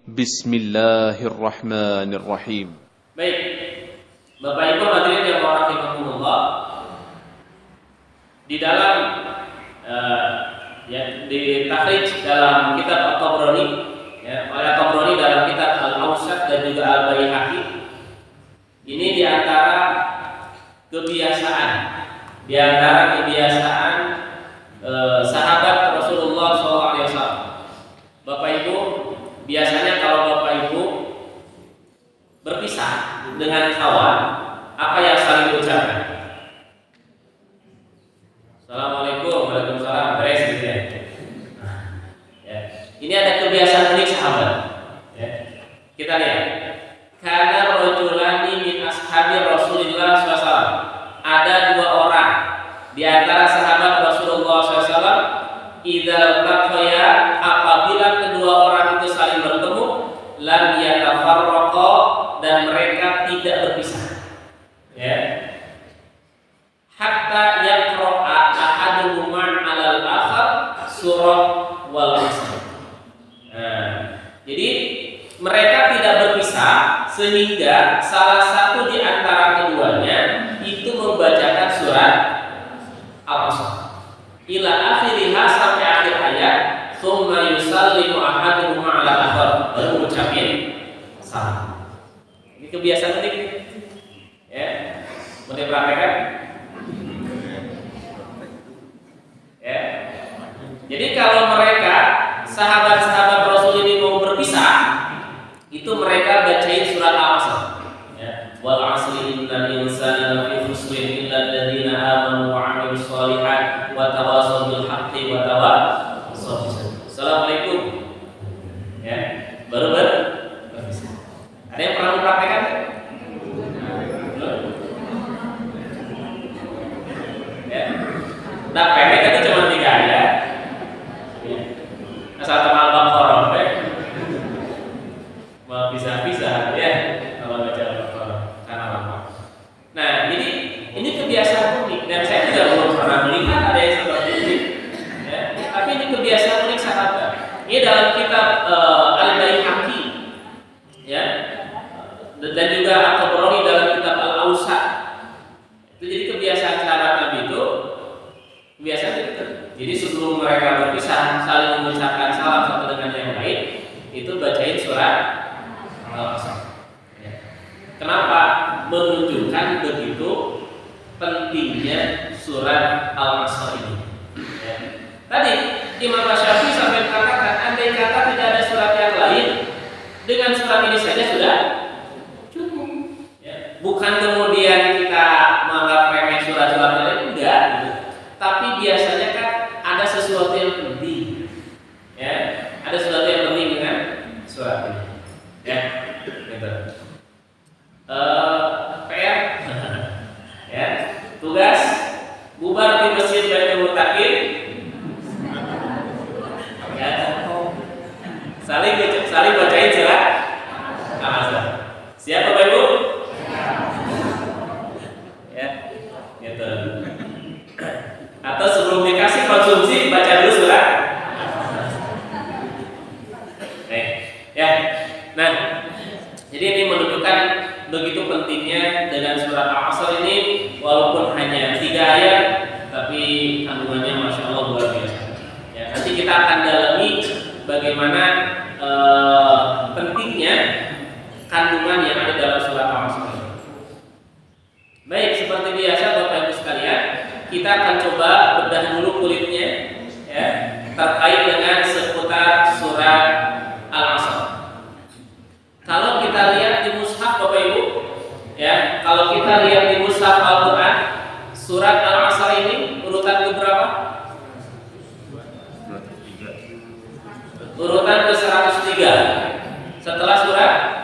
Bismillahirrahmanirrahim. Baik, Bapak Ibu hadirin yang rahimakumullah, di dalam di takhrij dalam kitab At-Tabrani, oleh At-Tabrani dalam kitab Al-Awsat dan juga Al-Baihaqi, ini di antara kebiasaan sahabat Rasulullah SAW. Bapak Ibu, biasanya kalau Bapak Ibu berpisah dengan kawan, apa yang saling diucapkan? Assalamualaikum, waalaikumsalam, beres gitu ya. Ini ada kebiasaan unik sahabat. Kita lihat. Kana rajulani min ashabi Rasulillah SAW. Ada dua orang di antara sahabat Rasulullah SAW. Idza taqaya, apabila kedua orang itu saling bertemu, lam yatafarraqa, dan mereka tidak berpisah. Hatta yaqra'a ahaduhuma 'alal akhar surah wal 'asr. Jadi mereka tidak berpisah sehingga salah satu di antara keduanya itu membacakan surat Al-Asr ila akhiriha, sampai akhir ayat, tsumma yusallimu ahaduhuma 'alal akhar, baru mengucapkan salam. Ini kebiasaan unik. Mau dipraktekkan? Jadi kalau mereka sahabat-sahabat Rasul ini mau berpisah, itu mereka bacain surat Al-Asr. Wal 'asri innal insana lafi khusrin illa alladziina aamanu wa 'amilus shalihaati wa tawassaw bil haqqi wa tawassaw bis sabr. Assalamualaikum. Baru berpisah. Ada yang pernah mempraktekkan? Nah, pendek itu cuma 3 ayat. Asal kenal Al-Baqarah, mau pisah-pisah ya kalau baca Al-Baqarah karena lama. Nah, ini kebiasaan unik, dan saya juga belum pernah melihat ada yang seperti ini. Tapi ini kebiasaan unik sahabat. Ini dalam kitab Al-Baihaqi, dan juga At-Tabrani dalam kitab Al-Awsat. Itu jadi kebiasaan sahabat Nabi itu. Biasanya gitu. Jadi sebelum mereka berpisah saling mengucapkan salam satu dengan yang lain, itu bacain surat Al-Asr. Kenapa? Menunjukkan begitu pentingnya surat Al-Asr ini. Tadi Imam Syafi'i sampai mengatakan, andai kata tidak ada surat yang lain, dengan surat ini saja sudah cukup. Bukan kemudian kita menganggap remeh surat-surat lain, enggak. Tapi biasanya kan ada sesuatu yang penting, ada sesuatu yang penting dengan surat ini, gitu. PR, tugas bubar di masjid Baitul Muttaqin, saling bacain surat Al-Asr. Siapa Bapak Ibu? Gitu. Atau sebelum dikasih konsumsi baca dulu surat. Nah, jadi ini menunjukkan begitu pentingnya dengan surat Al-Asr ini, walaupun hanya 3 ayat, tapi kandungannya masya Allah luar biasa. Nanti kita akan dalami bagaimana pentingnya kandungan yang ada dalam surat Al-Asr. Baik, seperti biasa Bapak Ibu sekalian, kita akan coba bedah dulu kulitnya, terkait dengan seputar surat Al-Asr. Kalau kita lihat di mushaf Bapak Ibu, kalau kita lihat di mushaf Al-Quran, surat Al-Asr ini urutan ke berapa? Urutan ke 103. Setelah surat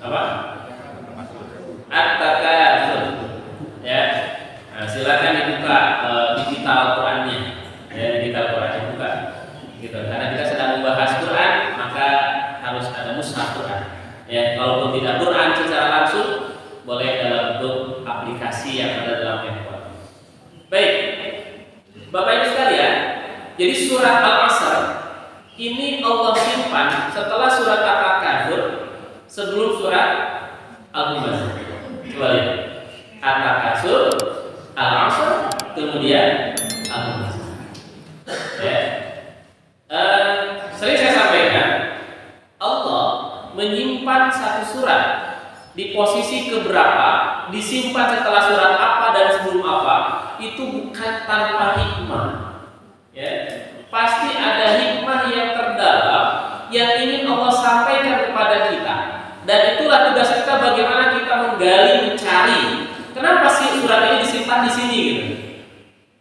apa? At-Takatsur. Nah, silakan dibuka digital Al-Qur'annya. Digital Quran dibuka. Gitu. Karena kita sedang membahas Quran, maka harus ada mushaf Quran. Kalaupun tidak Quran secara langsung, boleh dalam bentuk aplikasi yang ada dalam handphone. Baik, Bapak Ibu Jadi surat Al-Asr ini Allah simpan setelah surat At-Takatsur, sebelum surat Al-Humazah. Coba lihat. At-Takatsur, Al-Asr, kemudian Al-Humazah. Ya. Sering saya sampaikan, Allah menyimpan satu surat di posisi keberapa, disimpan setelah surat apa dan sebelum apa, itu bukan tanpa hikmah. Ya, pasti ada hikmah yang terdalam yang ingin Allah sampaikan kepada kita. Dan itulah tugas kita, bagaimana kita menggali, mencari. Kenapa sih surat ini disimpan di sini gitu?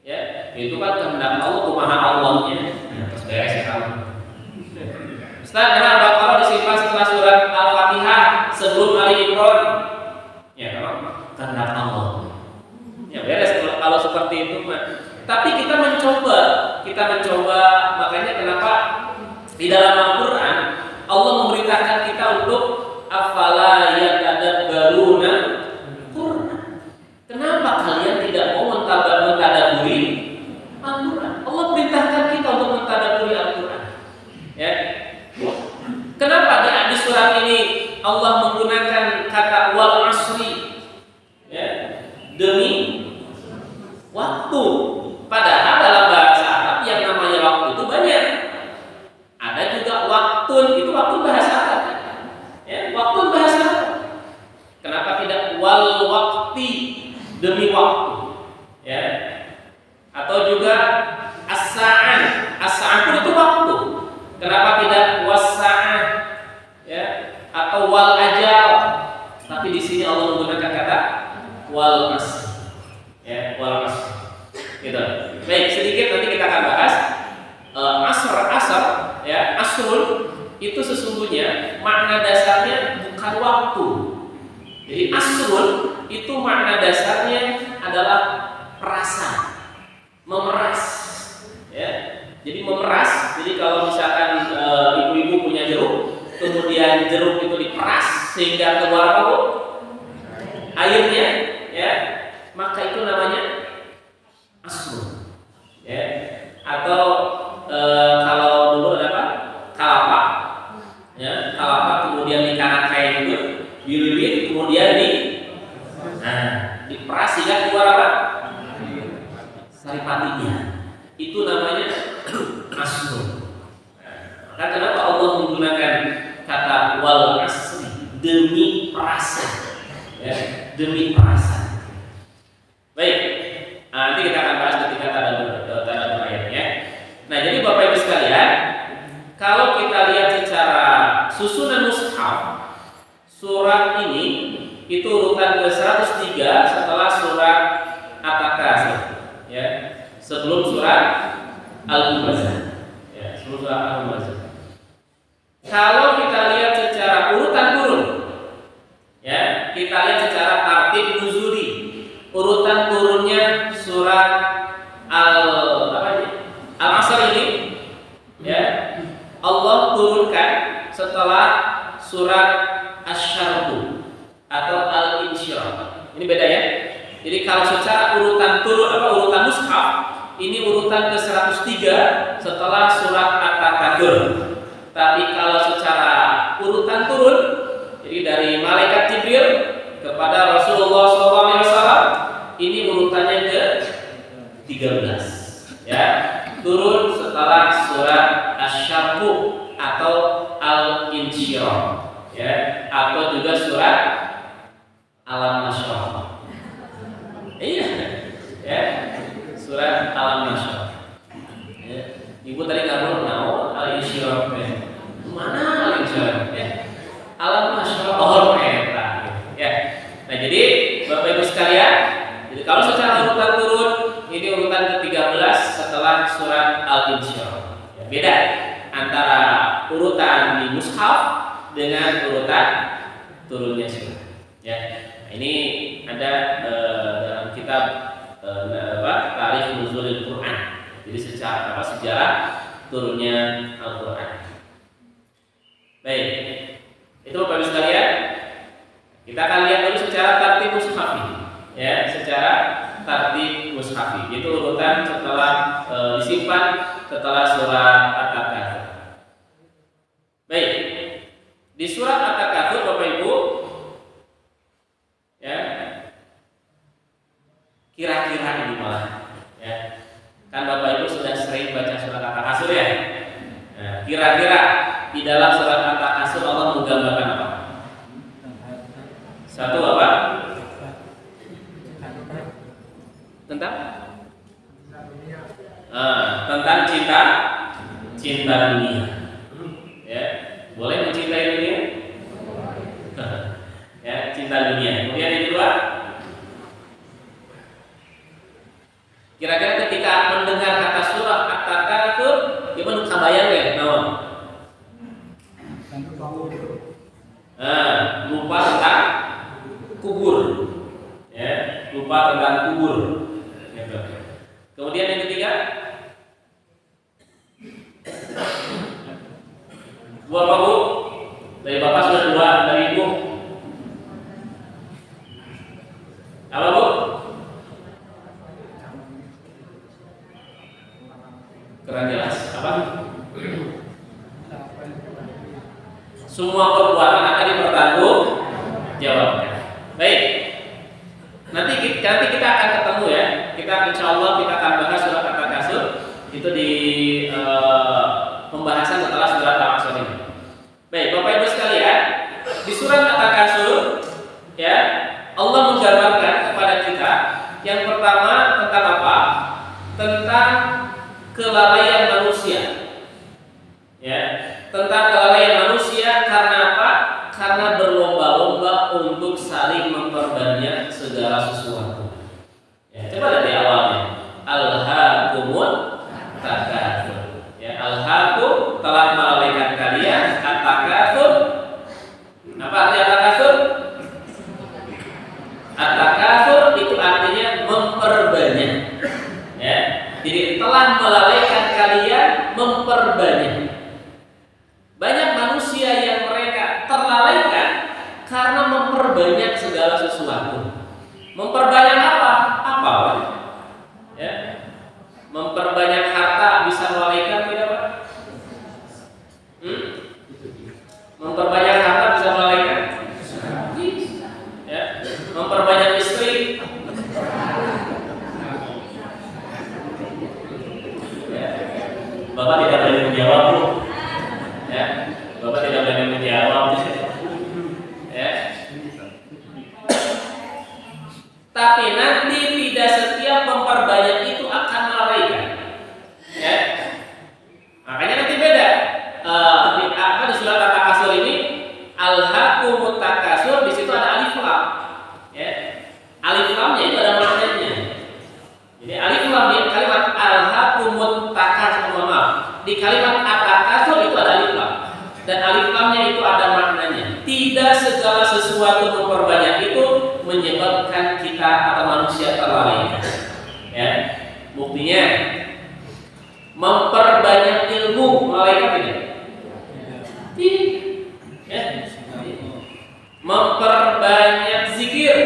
Ya, itu kan kehendak Allah, kumaha Allahnya. Terus beres ya kamu. Ustaz, kenapa Al-Baqarah disimpan setelah surat Al-Fatihah sebelum Ali Imran? Ya, memang kehendak Allah. Ya beres kalau seperti itu, tapi kita mencoba, makanya kenapa di dalam Al-Quran Allah memerintahkan kita untuk afala yatadabbaruna Quran. Kenapa kalian tidak mau mentadabburi Al-Quran? Allah perintahkan kita untuk mentadabburi Al-Quran. Ya. Kenapa di surat ini Allah menggunakan kata wal asri? Ya. Demi waktu. Padahal dalam bahasa Arab yang namanya waktu itu banyak. Ada juga waktu, itu waktu bahasa Arab. Ya, waktu bahasa Arab. Kenapa tidak wal wakti, demi waktu? Ya. Atau juga as-sa'ah. As-sa'ah pun itu waktu. Kenapa tidak was-sa'ah? Ya, atau wal ajal. Tapi di sini Allah menggunakan kata wal asr. Ya, wal asr. Gitu. Baik, sedikit nanti kita akan bahas asr, ya, asrul itu sesungguhnya makna dasarnya bukan waktu. Jadi asrul itu makna dasarnya adalah perasa, memeras. Ya. Jadi memeras. Jadi kalau misalkan ibu-ibu punya jeruk, kemudian jeruk itu diperas sehingga keluar apa? Airnya, ya, maka itu namanya asrul. Ya. Atau kalau dulu ada apa? Kalapa. Ya, kalapa kemudian dikarat kayak gitu, dililit kemudian diperas sehingga keluar apa? Saripatinya. Itu namanya asrul. Maka kenapa Allah menggunakan kata wal asri, demi perasa, ya, demi perasa. Baik, nanti kita akan bahas ketika tadabbur ayatnya. Nah, jadi Bapak Ibu sekalian, kalau kita lihat secara susunan mushaf, surat ini itu urutan ke-103 setelah surat At-Takatsur, ya, sebelum surat Al-Humazah. Ya, sebelum surat Al-Humazah. Kalau kita lihat secara urutan turun, ya, kita lihat secara tartib nuzuli, urutan turunnya surat Al-Asr ini, ya, Allah turunkan setelah surat Asy-Syarq atau Al-Insyirah. Ini beda ya. Jadi kalau secara urutan turun urutan mushaf, ini urutan ke-103 setelah surat At-Takatsur. Tapi kalau secara urutan turun, jadi dari malaikat Jibril kepada Rasulullah SAW, ini urutannya ke-13. Ya, turun setelah surat Asy-Syarq atau Al-Insyirah, ya, atau juga surat Al-Nashr. Iya, ya, surat Al-Nashr. Ya. Ibu tadi nggak tahu Al-Insyirah mana Al-Insyirah? Ya. Al-Nashr ya. Nah, jadi Bapak Ibu sekalian, jadi kalau secara urutan turun, ini urutan ke-13 setelah surat Al-Insyirah. Ya, beda antara urutan di mushaf dengan urutan turunnya surat. Ya. Nah, ini ada dalam kitab Tarikh Nuzulil Quran. Jadi secara sejarah turunnya Al-Quran. Baik, itu Bapak Ibu sekalian, kita akan lihat dulu secara tartib mushaf ini, ya, secara tartib mushafi. Itu urutan setelah disimpan setelah surat At-Takatsur. Baik. Di surat At-Takatsur Bapak Ibu, ya, kira-kira ini malah, ya, kan Bapak Ibu sudah sering baca surat At-Takatsur ya. Nah, kira-kira di dalam surat At-Takatsur Allah menggambarkan apa? Satu apa? Tentang? Tentang cinta dunia. Ya, boleh mencintai dunia? Ya, cinta dunia. Kemudian yang kedua, kira-kira ketika mendengar kata surah At-Takatsur, gimana kabayang ya? Naon? Lupa tentang kubur. Ya, lupa tentang kubur. Gitu. Kemudian yang ketiga, dua apa Bu? Dari Bapak sudah dua, dari Ibu apa Bu? Kurang jelas apa? Semua perbuatan akan dipertanggung jawabkan. Baik. Nanti kita akan ketemu ya. Insya Allah kita akan bahas surat At-Takatsur itu di pembahasan setelah surat At-Takatsur ini. Baik, Bapak Ibu sekalian, di surat At-Takatsur ya, Allah menggambarkan kepada kita yang pertama tentang apa? Tentang kelalaian manusia. Ya, tentang kelalaian manusia karena apa? Karena berlomba-lomba untuk saling memperbanyak segala sesuatu. Ya, coba lihat di awalnya. Alhaakumut takatsur. Ya, alhaakum telah melalaikan kalian at-takatsur. Apa arti at-takatsur? At-takatsur itu artinya memperbanyak. Ya, jadi telah melalaikan kalian memperbanyak. Banyak manusia yang mereka terlalaikan karena memperbanyak segala sesuatu. Memperbanyak apa? Apa? Ya. Memperbanyak harta bisa melalaikan tidak, Pak? Memperbanyak harta bisa melalaikan? Ya. Memperbanyak istri? Ya. Bapak tidak boleh menjawab, Bu. Ya. Bapak tidak boleh menjawab. Ya. Tapi nanti tidak setiap memperbanyak itu akan melalaikan. Ya. Makanya nanti beda. Di surat At-Takatsur ini alhaakumut takatsur, di situ ada alif lam. Ya. Alif lamnya itu ada maknanya. Jadi alif lam di kalimat alhaakumut takatsur, maaf. Di kalimat At-Takatsur itu ada alif lam. Dan alif lamnya itu ada maknanya. Tidak segala sesuatu memperbanyak itu menyebabkan kita atau manusia terlalaikan. Ya, buktinya memperbanyak ilmu melalaikan tidak? Tidak. Ya. Memperbanyak zikir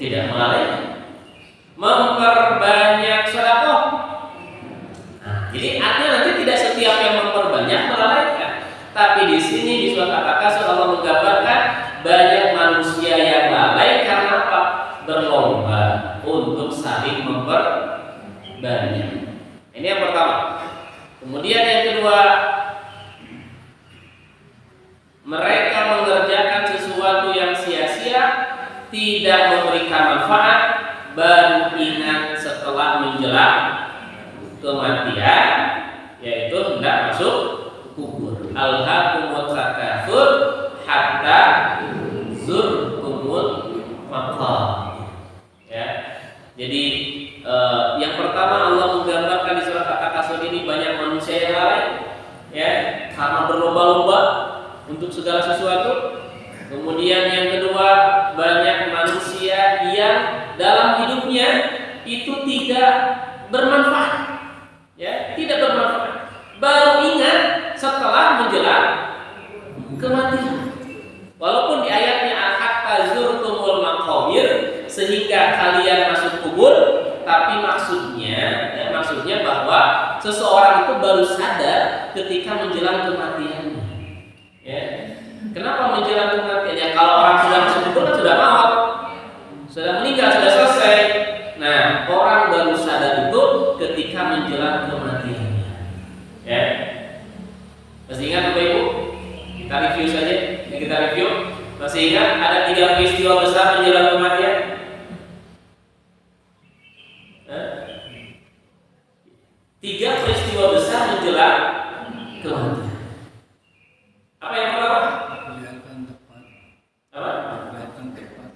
tidak melalaikan. Memperbanyak sedekah. Jadi artinya nanti tidak setiap yang memperbanyak melalaikan. Tapi di sini di surat At-Takatsur Allah menggambarkan banyak manusia yang lalai karena apa? Berlomba untuk saling memperbanyak. Ini yang pertama. Kemudian yang kedua, mereka mengerjakan sesuatu yang sia-sia, tidak memberikan manfaat, baru ingat setelah menjelang kematian, yaitu hendak masuk kubur. Alhaakumut takatsur hatta zurtumul maqabir. Ya. Jadi yang pertama Allah menggambarkan di surat At-Takatsur ini banyak manusia yang lalai, ya, karena berlomba-lomba untuk segala sesuatu. Kemudian yang kedua, banyak manusia yang dalam hidupnya itu tidak bermanfaat, ya, tidak bermanfaat. Baru ingat setelah menjelang kematian. Walaupun di ayatnya hatta zurtumul maqabir, sehingga kalian masuk kubur, tapi maksudnya bahwa seseorang itu baru sadar ketika menjelang kematiannya. Ya. Kenapa menjelang kematian? Ya kalau orang sudah masuk kubur kan sudah maut, sudah meninggal, sudah selesai. Nah, orang baru sadar itu ketika menjelang kematiannya. Ya. Masih ingat Bapak Ibu? Kita review saja. Kita review. Masih ingat ada 3 peristiwa besar menjelang kematian? Tiga peristiwa besar menjelang kematian. Apa yang pertama? Kelihatan tepat. Apa? Kelihatan tepat.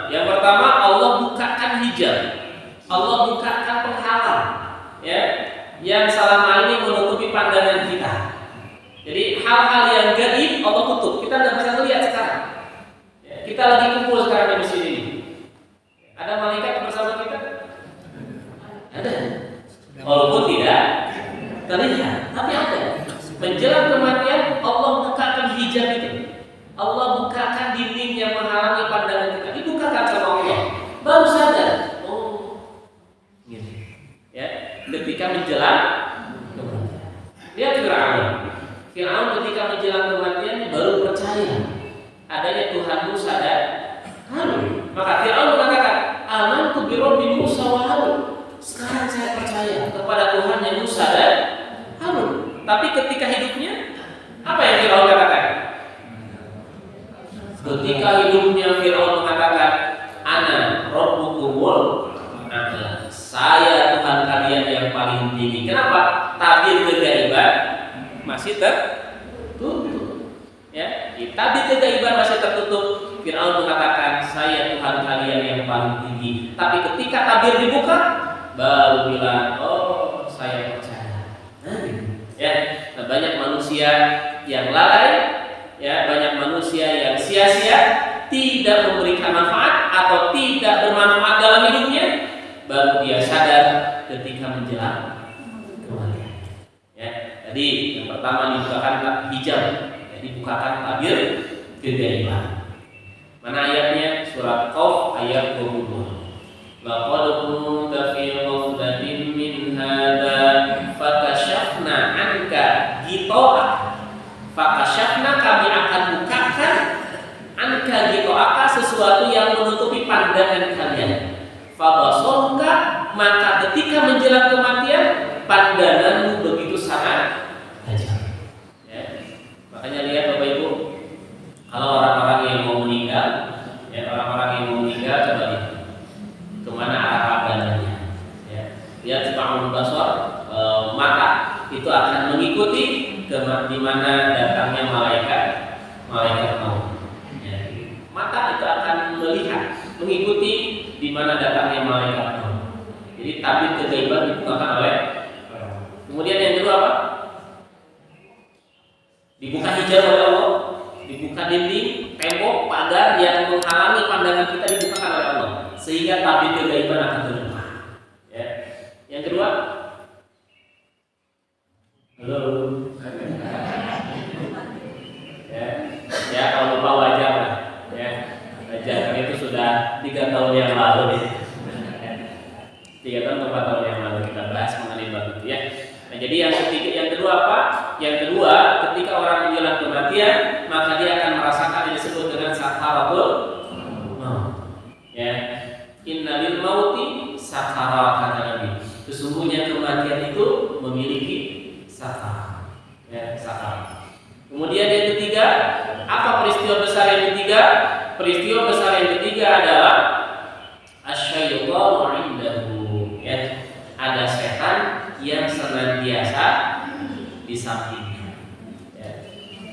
Yang pertama Allah bukakan hijab. Allah bukakan penghalang, ya, yang selama ini menutupi pandangan kita. Jadi hal-hal yang gaib Allah tutup. Kita nggak bisa melihat sekarang. Ya, kita lagi kumpul sekarang di sini. Ada malaikat bersama kita? Ada. Walaupun tidak terlihat, tapi ada. Menjelang kematian Allah bukakan hijab itu. Allah bukakan dinding yang menghalangi pandangan kita. Dibukakan sama Allah. Baru sadar. Oh, gitu. Ya, ketika menjelang kematian. Lihat Fir'aun. Fir'aun ketika menjelang kematian baru percaya adanya Tuhan Musa dan Harun. Maka Fir'aun mengatakan, "Amantu bi Rabbi Musa wa Harun." Sekarang saya percaya kepada Tuhan yang Musa dan Harun. Tapi ketika hidupnya, apa yang Fir'aun katakan? Ketika hidupnya Fir'aun mengatakan, "Ana Rabbukumul A'la." Saya Tuhan kalian yang paling tinggi. Kenapa? Tabir kegaiban masih tertutup. Ya, tabir kegaiban masih tertutup. Fir'aun mengatakan, "Saya Tuhan kalian yang paling tinggi." Tapi ketika tabir dibuka, baru bilang, "Oh, saya percaya." Ya, nah, banyak manusia yang lalai, ya, banyak manusia yang sia-sia, tidak memberikan manfaat atau tidak bermanfaat dalam hidupnya, baru dia sadar ketika menjelang kematian. Ya, jadi yang pertama dibukakan hijab, ya, dibukakan tabir kegaiban. Mana ayatnya? Surat Qaf ayat 22. Laqad kunta fi ghaflatin min hadza fakashafna 'anka ghita'ak. Fakashafna, kami akan bukakan, 'anka ghita'aka, sesuatu yang menutupi pandangan kalian. Fabasarka, maka ketika menjelang kematian pandanganmu begitu sangat tajam. Ya. Makanya lihat Bapak Ibu, kalau orang-orang yang mau meninggal, ya, orang-orang yang mau meninggal, coba lihat kemana arah pandangannya. Ya. Lihat Subhanul Basar, mata itu akan mengikuti di mana datangnya malaikat maut. Ya. Mata itu akan melihat, mengikuti di mana datangnya malaikat maut. Jadi tabir kegaiban dibukakan oleh. Kemudian yang kedua apa? Dibuka hijab oleh Allah. Dibuka dinding, tembok, pagar yang menghalangi pandangan kita dibukakan oleh Allah, sehingga tabir kegaiban akan terbuka. Ya. Yang kedua, halo. Ya, kalau lupa wajar, ya, wajar. Itu sudah 3 tahun yang lalu, 3 tahun atau 4 tahun yang lalu kita bahas mengenai bab itu, ya. Nah, jadi yang kedua apa? Yang kedua, ketika orang menjelang kematian, maka dia akan merasakan yang disebut dengan sakaratul maut. Ya, innalil mauti sakarat, kata Nabi. Sesungguhnya kematian itu memiliki sakarat. Ya, sakarat. Kemudian yang ketiga, apa peristiwa besar yang ketiga? Peristiwa besar yang ketiga adalah asyaitanu indahu. Ya, ada setan yang senantiasa di sampingnya. Ya,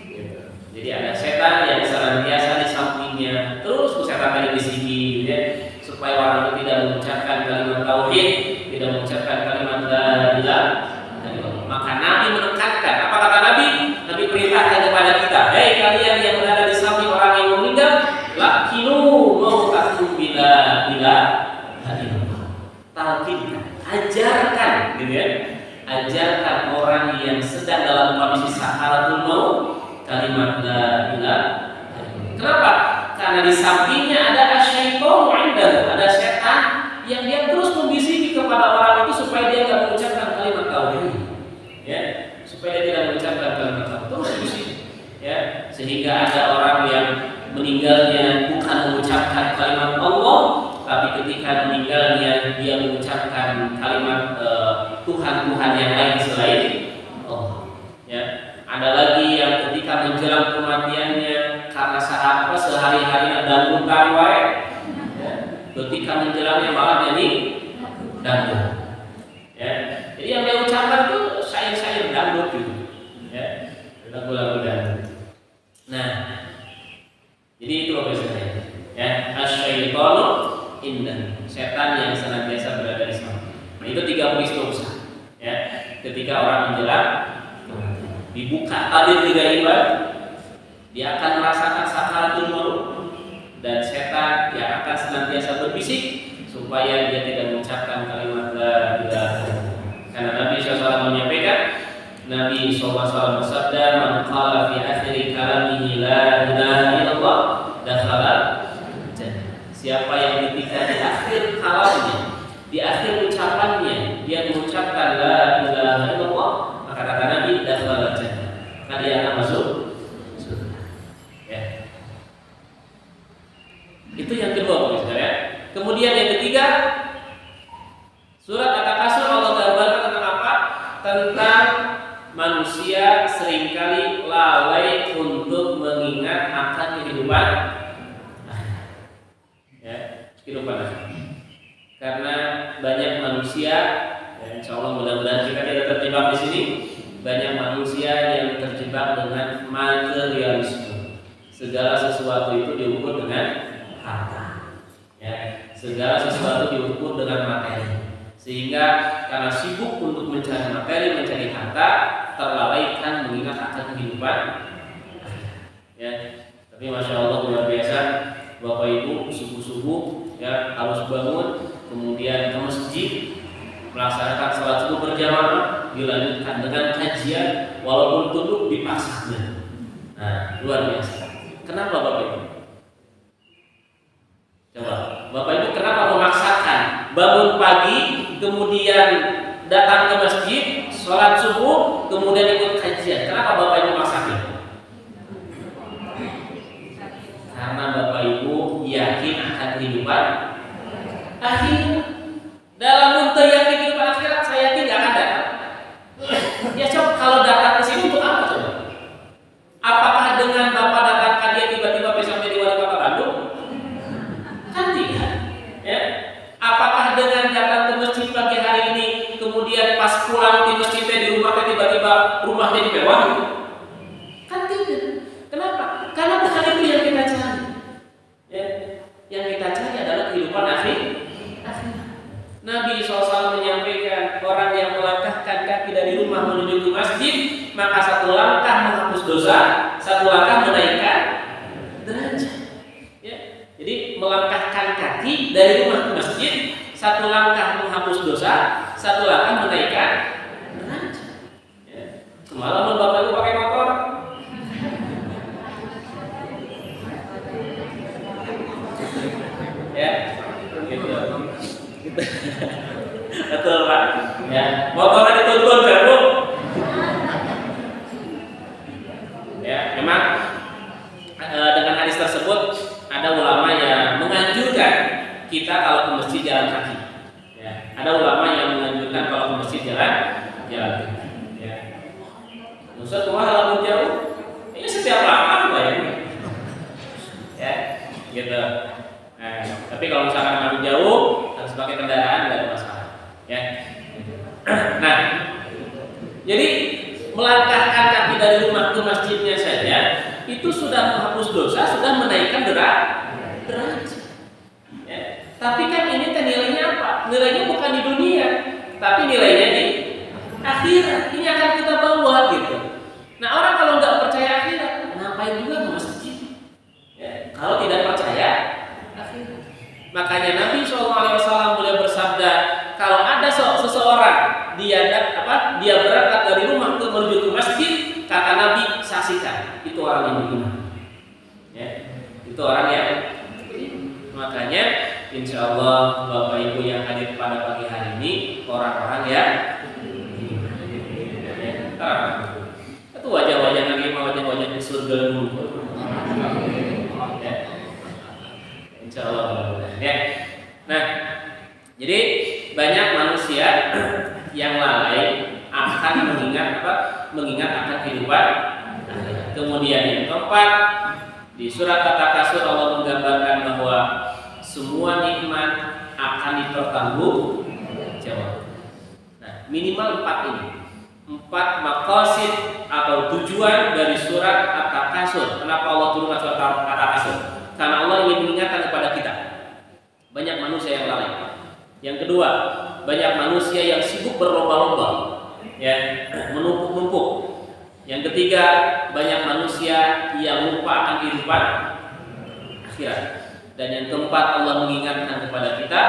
gitu. Jadi ada setan yang senantiasa di sampingnya. Terus setan tadi bisiki, ya, supaya orang itu tidak mengucapkan kalimat tauhid, tidak mengucapkan kalimat la ilaha illallah. Maka Nabi menekankan. Apa kata Nabi? Nabi perintahkan kepada kita, hei kalian yang berada di samping orang yang meninggal, lakinu mautakum bila talqinkan, ajarkan, gitu ya, ajarkan orang yang sedang dalam kondisi sakaratul maut kalimat la ilaha. Kenapa? Karena di sampingnya ada asyaiton, ada setan supaya dia tidak mengucapkan kalimat haram terus bisik, ya, sehingga ada orang yang meninggalnya bukan mengucapkan kalimat Allah, tapi ketika meninggalnya dia mengucapkan kalimat Tuhan yang lain selain Allah. Ya, ada lagi yang ketika menjelang kematiannya karena sehari-hari dangdutan wae, ya, ketika menjelangnya malah nyanyi dangdut. Ya, jadi yang dia ucapkan tuh syair-syair dangdut gitu, ya, lagu-lagu dangdut. Nah, jadi itu biasanya, ya, asy-syaitanu indah, setan yang senantiasa berada di sana. Nah, itu 3 peristiwa besar, ya, ketika orang menjelang dibuka tabir 3 ibadah, dia akan merasakan sakaratul maut, dan setan yang akan senantiasa berbisik supaya dia tidak mengucapkan kalimat la ilaha illallah. Karena Nabi SAW menyampaikan, Nabi SAW bersabda, man qala fi akhir kalamihi la ilaha illallah dakhala jannah. Siapa yang ketika di akhir kalamnya, di akhir ucapannya dia mengucapkan la ilaha illallah, maka kata Nabi dakhala jannah, maka dia akan masuk surga. Ya. Itu yang kedua, saudara. Kemudian yang ketiga, surat At-Takasur Allah gambarkan tentang apa? Tentang manusia seringkali lalai untuk mengingat akan kehidupan, ya, kehidupan akhirat. Karena banyak manusia, ya, insya Allah mudah-mudahan kita tidak terjebak di sini. Banyak manusia yang terjebak dengan materialisme. Segala sesuatu itu diukur dengan harta, ya, segala sesuatu diukur dengan materi, sehingga karena sibuk untuk mencari materi, mencari harta, terlalaikan mengingat akan kehidupan, ya. Tapi masya Allah luar biasa, Bapak Ibu subuh-subuh, ya, harus bangun, kemudian ke masjid melaksanakan sholat subuh berjamaah, dilanjutkan dengan kajian walaupun duduk dipaksa. Nah, luar biasa. Kenapa Bapak Ibu? Coba, Bapak Ibu kenapa memaksakan bangun pagi, kemudian datang ke masjid, sholat subuh, kemudian ikut kajian? Kenapa Bapak Ibu memaksakan? Karena Bapak Ibu yakin akan kehidupan akhirat. Dalam untuk yakin kehidupan akhirat, saya yakin nggak akan datang. Ya coba, kalau datang ke sini untuk apa coba? Apakah dengan Bapak datang kajian tiba-tiba bisa menjadi wali kota Bandung? Kan tidak, ya. Apakah dengan datang ke masjid pagi hari ini, kemudian pas pulang di masjidnya di rumah tiba-tiba rumahnya di mewah? Kan tidak. Kenapa? Karena bukan itu yang kita cari. Ya. Yang kita cari adalah kehidupan akhirat. Nabi SAW menyampaikan, orang yang melangkahkan kaki dari rumah menuju ke masjid, maka satu langkah menghapus dosa, satu langkah menaikkan derajat. Ya. Jadi melangkahkan kaki dari rumah ke masjid, satu langkah menghapus dosa, satu langkah menaikkan derajat. Ya. Semalam Bapak Ibu pakai motor, ya, gitu. Betul Pak, ya, motornya dituntun kan Bu? Ya, memang dengan hadis tersebut ada ulama yang menganjurkan kita kalau ke masjid jalan kaki. Ya, ada ulama yang menganjurkan kalau ke masjid jalan kaki. Ya, Ustaz rumah halaman jauh, ini setiap langkah lah ya, gitu. Nah, tapi kalau misalkan halaman jauh harus pakai kendaraan, nggak ada masalah, ya. Nah, jadi melangkahkan kaki dari rumah ke masjidnya saja itu sudah menghapus dosa, sudah menaikkan derajat. Ya. Tapi kan ini nilainya apa? Nilainya bukan di dunia, tapi nilainya di akhirat. Ini akan kita bawa gitu. Nah, orang kalau nggak percaya akhirat, ngapain juga ke masjid? Ya. Kalau tidak percaya akhirat. Makanya Nabi SAW beliau bersabda, kalau ada seseorang dia berangkat dari rumah ke menuju ke masjid, kata Nabi, saksikan itu orang yang beriman. Ya, itu orang yang makanya insya Allah Bapak Ibu yang hadir pada pagi hari ini orang-orang yang wajah-wajah lagi, wajah-wajah di surga dulu. Ya. Insya Allah. Ya. Nah, jadi banyak manusia yang lalai akan mengingat akan kehidupan. Kemudian yang keempat, di surat At-Takasur Allah menggambarkan bahwa semua nikmat akan dipertanggungjawabkan. Nah, minimal 4 ini. 4 maqasid atau tujuan dari surat At-Takasur. Kenapa Allah turunkan surat At-Takasur? Karena Allah ingin mengingatkan kepada kita. Banyak manusia yang lalai. Yang kedua, banyak manusia yang sibuk berlomba-lomba, ya, menumpuk-numpuk. Yang ketiga, banyak manusia yang lupa akan kehidupan akhirat. Dan yang keempat, Allah mengingatkan kepada kita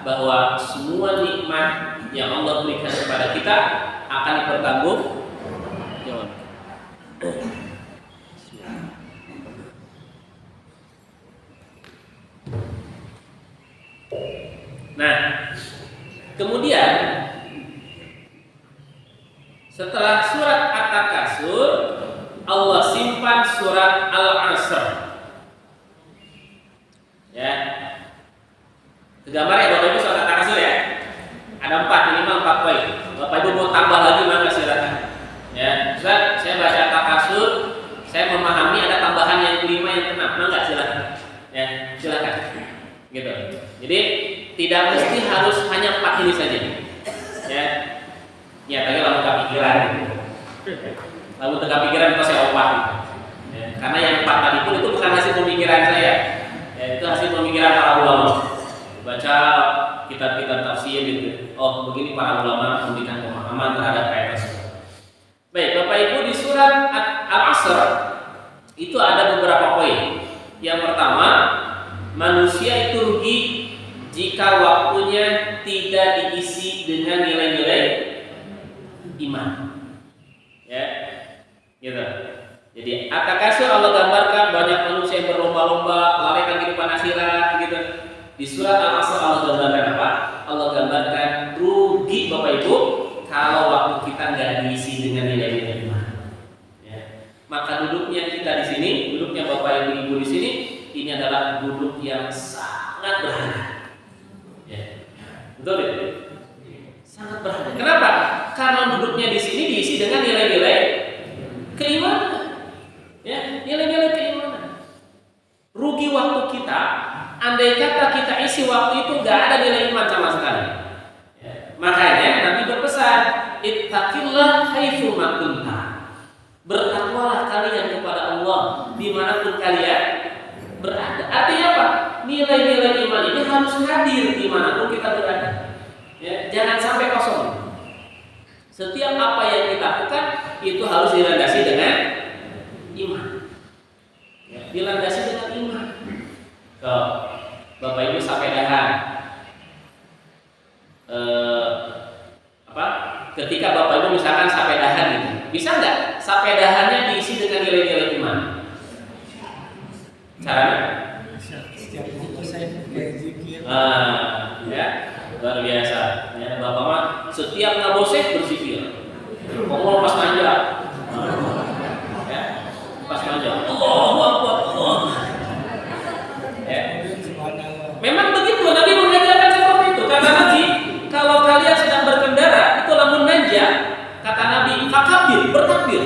bahwa semua nikmat yang Allah berikan kepada kita akan dipertanggungjawabkan. Nah, kemudian setelah surat At-Takasur, Allah simpan surat Al-Asr. Ya, gambar ya Bapak Ibu surat At-Takasur ya. Ada 4, minimal 4 poin. Bapak Ibu mau tambah lagi maka silakan. Ya, Ustaz, saya baca At-Takasur, saya memahami ada tambahan yang kelima yang keenam, enggak silakan. Ya, silakan. Gitu. Jadi tidak mesti harus hanya 4 ini saja. Ya. Ya, tadi lalu kepikiran. Lalu kepikiran itu saya obat. Ya, karena yang 4 tadi pun itu bukan hasil pemikiran saya. Ya, itu hasil pemikiran para ulama. Baca kitab-kitab tafsir gitu. Oh, begini para ulama memberikan pemahaman terhadap ayat tersebut. Baik, Bapak Ibu, di surat Al-Asr itu ada beberapa poin. Yang pertama, manusia itu rugi jika waktunya tidak diisi dengan nilai-nilai iman. Ya, gitu. Jadi At-Takasur Allah gambarkan banyak manusia yang berlomba-lomba melarikan kehidupan akhirat, gitu. Di surat Al-Asr Allah gambarkan apa? Allah gambarkan rugi Bapak Ibu kalau waktu kita nggak diisi dengan nilai-nilai iman. Ya. Maka duduknya kita di sini, duduknya Bapak Ibu di sini, ini adalah duduk yang sangat berharga. Ya. Betul ya? Sangat berharga. Kenapa? Karena duduknya di sini diisi dengan nilai-nilai keimanan. Ya, nilai-nilai keimanan. Rugi waktu kita, andai kata kita isi waktu itu nggak ada nilai iman sama sekali. Ya. Makanya Nabi berpesan, ittaqillah haitsu ma kunta. Bertakwalah kalian kepada Allah dimanapun kalian berada. Artinya apa? Nilai-nilai iman ini harus hadir dimanapun kita berada. Ya, jangan sampai kosong. Setiap apa yang kita lakukan itu harus dilandasi dengan iman. Ya, dilandasi dengan iman. Tuh, Bapak Ibu sapedahan. Ketika Bapak Ibu misalkan sapedahan gitu, bisa nggak sapedahannya diisi dengan nilai-nilai iman? Caranya? Setiap waktu saya pakai zikir. Ya, luar biasa. Ya, Bapak mah setiap ngabosek berzikir. Ngomong pas manja. Ya, pas manja. Allahu Akbar. Ya. Memang begitu Nabi mengajarkan seperti itu. Kata Nabi, kalau kalian sedang berkendara, itu lamun manja, kata Nabi, fakabir, bertakbir.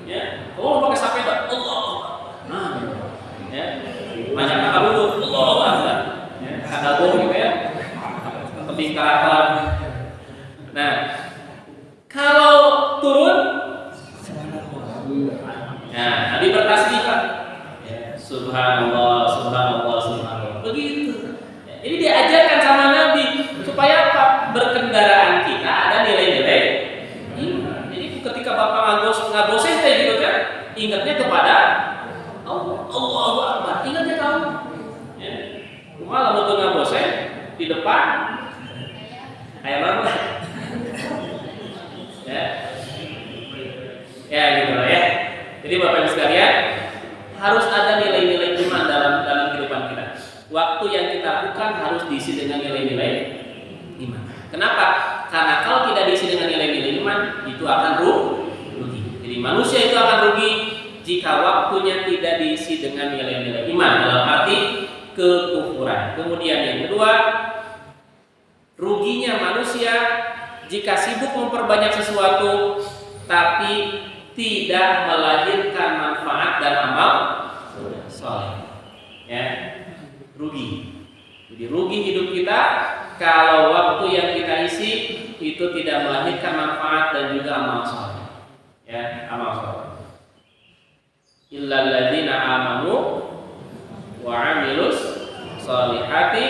Ya, kamu pakai sepeda. Allahu Akbar. Nah, ya. Macam kata dulu, Allahu Akbar. Ya, kata bohong gitu ya. Penting karakter. Nah, kalau turun, nah, Nabi bertasbih Pak. Ya, Subhanallah, Subhanallah, Subhanallah. Begitu. Ya, ini diajarkan sama Nabi supaya apa? Berkendaraan kita ada nilai-nilai iman. Jadi ketika Bapak ngaboseh kayak gitu kan, ingatnya kepada Allah. Allahu Akbar. Ingatnya kamu. Ya. Malah betul ngaboseh di depan kayak mana? Ya. Ya gitu lah ya. Jadi Bapak Ibu sekalian, harus ada nilai-nilai iman dalam kehidupan kita. Waktu yang kita lakukan harus diisi dengan nilai-nilai iman. Kenapa? Karena kalau tidak diisi dengan nilai-nilai iman, itu akan rugi. Jadi Jadi manusia itu akan rugi jika waktunya tidak diisi dengan nilai-nilai iman dalam arti kekufuran. Kemudian yang kedua, ruginya manusia jika sibuk memperbanyak sesuatu tapi tidak melahirkan manfaat dan amal soleh. Ya, rugi. Jadi rugi hidup kita kalau waktu yang kita isi itu tidak melahirkan manfaat dan juga amal soleh. Ya, amal soleh. Illal ladzina amanu wa 'amilus sholihati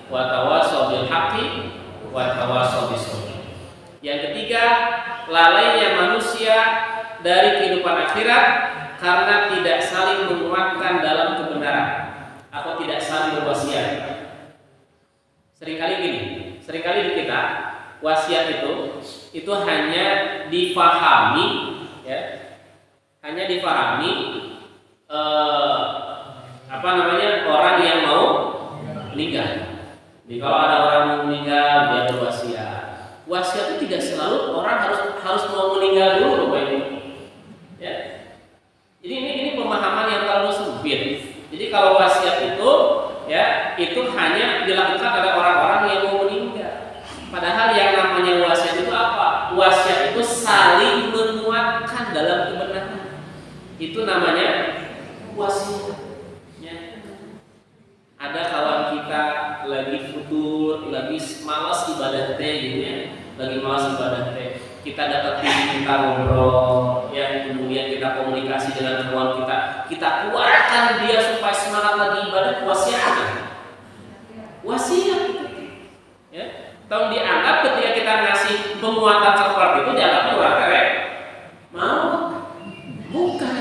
wa tawassaw bil haqqi wa tawassaw bis sabr. Yang ketiga, lalainya manusia dari kehidupan akhirat karena tidak saling menguatkan dalam kebenaran atau tidak saling berwasiat. Seringkali di kita wasiat itu hanya difahami, ya, hanya difahami orang yang mau meninggal. Jadi kalau ada orang mau meninggal dia berwasiat. Wasiat itu tidak selalu orang harus mau meninggal dulu, Bapak Ibu. Ya. Jadi ini pemahaman yang terlalu sempit. Jadi kalau wasiat itu, ya, itu hanya dilakukan oleh orang-orang yang mau meninggal. Padahal yang namanya wasiat itu apa? Wasiat itu saling menguatkan dalam kebenaran. Itu namanya wasiat. Ya. Ada kawan kita lagi futur, lagi malas ibadah teh gitu ya. Lagi malas ibadah teh. Kita dapetin, kita ngobrol, ya, kemudian kita komunikasi dengan kawan kita kuatkan dia supaya semangat lagi ibadah. Wasiat. Wasiat. Ya. Tahu dianggap ketika kita ngasih penguatan seperti itu dianggap orang keren. Mau? Bukan.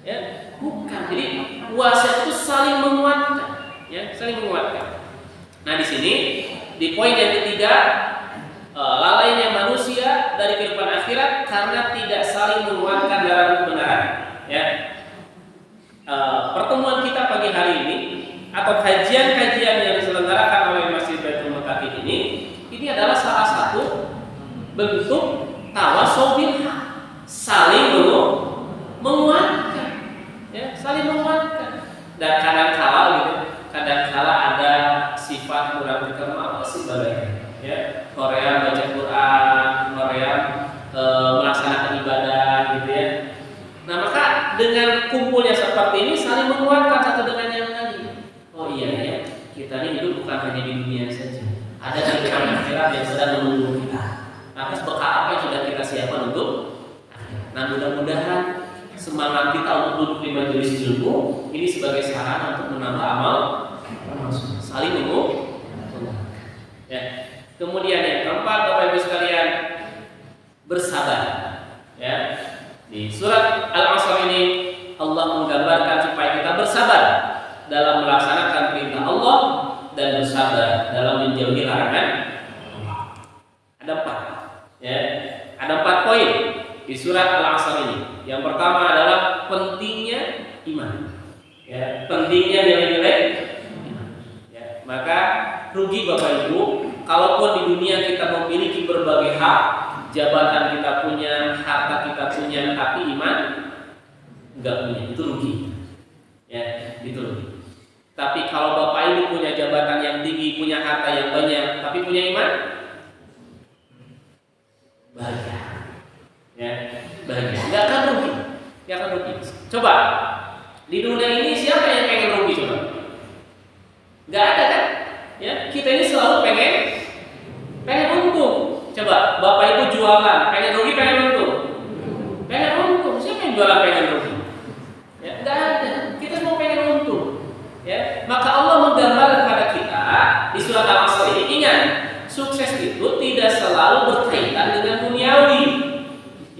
Ya, bukan. Jadi wasiat itu saling menguatkan, ya, saling menguatkan. Nah, di sini di poin yang ketiga, lalainya manusia dari kehidupan akhirat karena tidak saling menguatkan dalam kebenaran. Ya, pertemuan kita pagi hari ini atau kajian-kajian yang diselenggarakan oleh Masjid Baitul Mutakin ini adalah salah satu bentuk tawassul bil haq, saling menguatkan, ya, saling menguatkan. Dan kadang-kala ada sifat kurang dikenal sebagai, ya, Korea baca Quran, Korea melaksanakan ibadah, gitu ya. Nah, maka dengan kumpulnya seperti ini saling menguatkan satu dengan yang lain. Oh iya ya, kita ini hidup bukan hanya di dunia saja. Ada kehidupan akhirat yang sedang menunggu kita. Atas bekal apa yang sudah kita siapkan untuk? Nah, mudah-mudahan semangat kita untuk duduk di majelis ilmu ini sebagai sarana untuk menambah amal saling menguatkan. Ya. Kemudian yang keempat, Bapak Ibu sekalian, bersabar. Ya. Di surat Al-Asr ini Allah menggambarkan supaya kita bersabar dalam melaksanakan perintah Allah dan bersabar dalam menjauhi larangan Allah. Ada 4, ya. Ada 4 poin di surat Al-Asr ini. Yang pertama adalah pentingnya iman. Ya, pentingnya nilai-nilai iman. Ya, maka rugi Bapak Ibu kalaupun di dunia kita memiliki berbagai hak, jabatan kita punya, harta kita punya, tapi iman enggak punya, itu rugi. Ya, itu rugi. Tapi kalau Bapak Ibu punya jabatan yang tinggi, punya harta yang banyak, tapi punya iman, bahagia. Ya, bahagia. Enggak akan rugi. Enggak akan rugi. Coba di dunia ini siapa yang pengen rugi coba? Enggak ada kan? Ya, kita ini selalu pengen untung. Coba Bapak Ibu jualan, pengen rugi, pengen untung. Pengen untung. Siapa yang jualan pengen rugi? Ya, enggak ada. Kita semua pengen untung. Ya, maka Allah menggambarkan kepada kita di surat Al-Asr ini, ingat, sukses itu tidak selalu berkaitan dengan duniawi.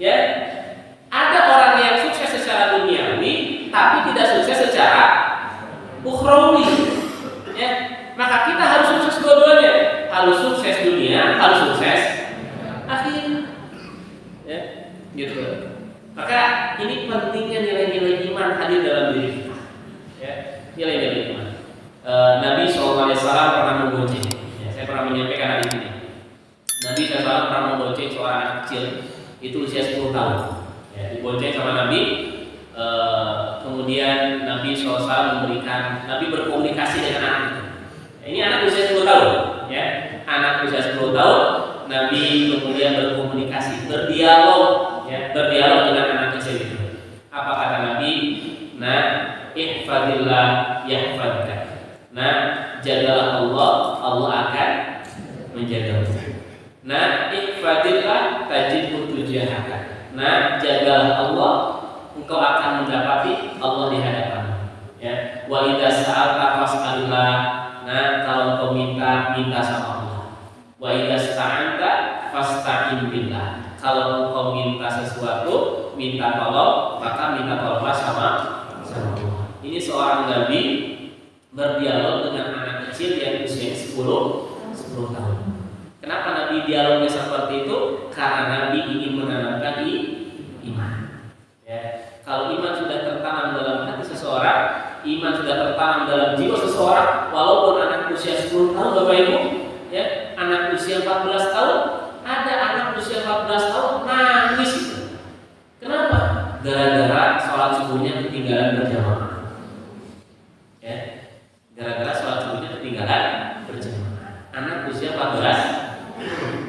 Ya, ada orang yang sukses secara duniawi, tapi tidak sukses secara ukhrawi. Ya, maka kita harus sukses dua-duanya, harus sukses dunia, harus sukses akhir. Ya, gitu. Maka ini pentingnya nilai-nilai iman hadir dalam diri kita. Ya, nilai-nilai iman. Nabi SAW pernah membonceng. Ya, saya pernah menyampaikan hari ini. Nabi SAW pernah membonceng seorang anak kecil. Itu usia 10 tahun. Ya, dibonceng sama Nabi. Kemudian Nabi SAW Nabi berkomunikasi dengan anak itu. Ini anak usia 10 tahun, ya. Anak usia 10 tahun, Nabi kemudian berkomunikasi, berdialog dengan anak kecil itu. Apa kata Nabi? Nah, ihfadillah yahfadka. Nah, jagalah Allah, Allah akan menjagamu. Nah, ihfadillah tajidhu tujahaka. Nah, jagalah Allah, engkau akan mendapati Allah di hadapanmu. Ya, wa idza sa'alta fas'alillah. Nah, kalau engkau minta sama Allah. Wa idza sta'anta fasta'in billah. Kalau engkau minta sesuatu, minta tolong, maka minta tolonglah sama Allah. Ini seorang nabi berdialog dengan anak kecil yang usia 10 tahun. Kenapa Nabi dialognya seperti itu? Karena Nabi ingin menanamkan iman. Ya. Kalau iman sudah tertanam dalam hati seseorang, iman sudah tertanam dalam jiwa seseorang, walaupun anak usia 10 tahun, Bapak Ibu, ya, anak usia 14 tahun, ada anak usia 14 tahun nangis. Kenapa? Gara-gara sholat subuhnya ketinggalan berjamaah. Ya. Gara-gara sholat subuhnya ketinggalan berjamaah. Anak usia 14.